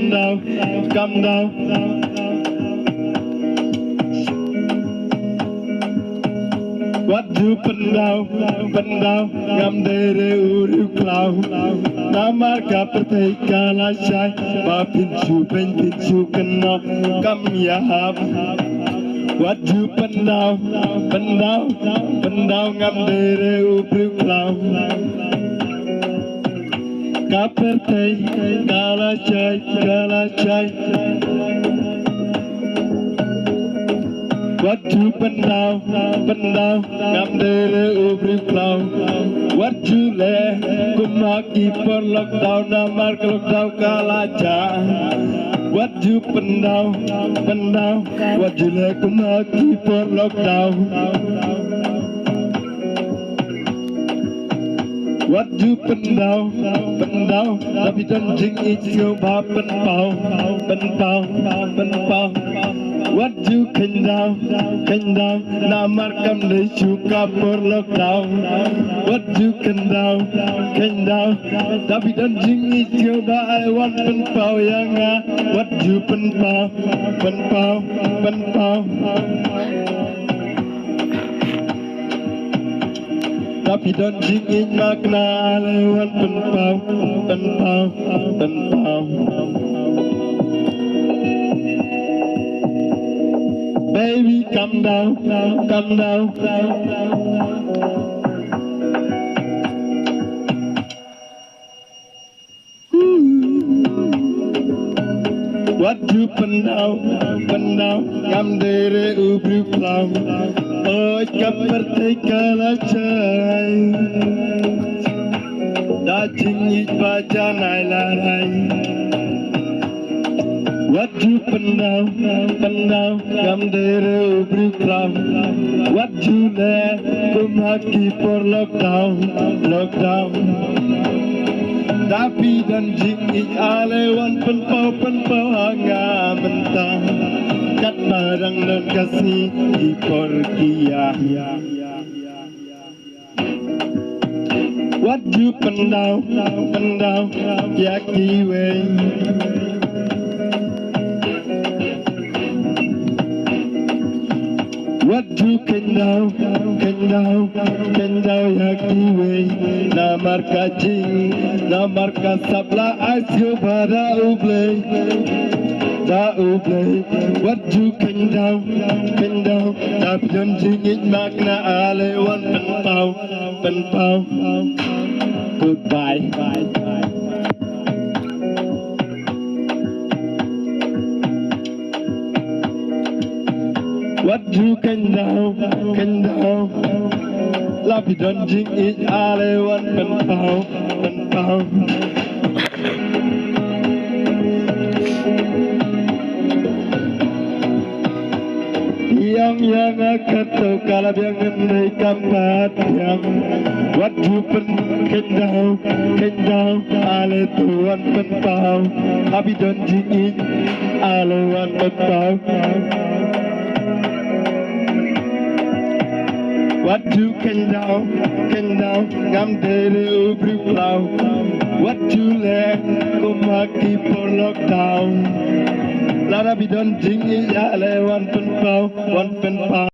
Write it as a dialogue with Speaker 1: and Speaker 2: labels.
Speaker 1: down, come down. What you pendau, ngam dere uru klau. Namar ka perteka lasai, ba pinchu kena kam yahab. What you pendau, ngam dere uru klau. Ka perteka lasai. What you pendau, ngam dere ubri klau. What you le, kumaki per lockdown, namar ke lockdown kalaja. What you pendau, what you le, kumaki per lockdown. What you pendau, tapi janjing itu ba penpau. What you kendau, namar kam de suka per lockdown. What you kendau, tapi janjing itu ba I want penpau yang What you penpau. Tapi janjing itu makna I want penpau. Baby, come down. What you pendau, ngam dere ubri klau. Oh, kaperteka lasai. Da jingit baca nai. What you pendau, ngam dere ubri klau. What you le, kumaki per lockdown. Tapi janjing ik ale wan penpau hanga mentah. Kat barang dan kasih di porkia. What you pendau, yaki way. What you kendau yaki way. Namar kajing, namar kasabla asyo pada uble. What you kendau, tapi janjing it makna ale wan penpau. Goodbye. What you kendau, tapi janjing it ale wan penpau. Yang akatau kalab yang ngendai kampat yang What you kendau ale tuan penpau. Tapi janjing it ale wan penpau. What you kendau, ngam dere ubri klau. What you le, kumaki per lockdown. Lara bidon jingi ale wan penpau.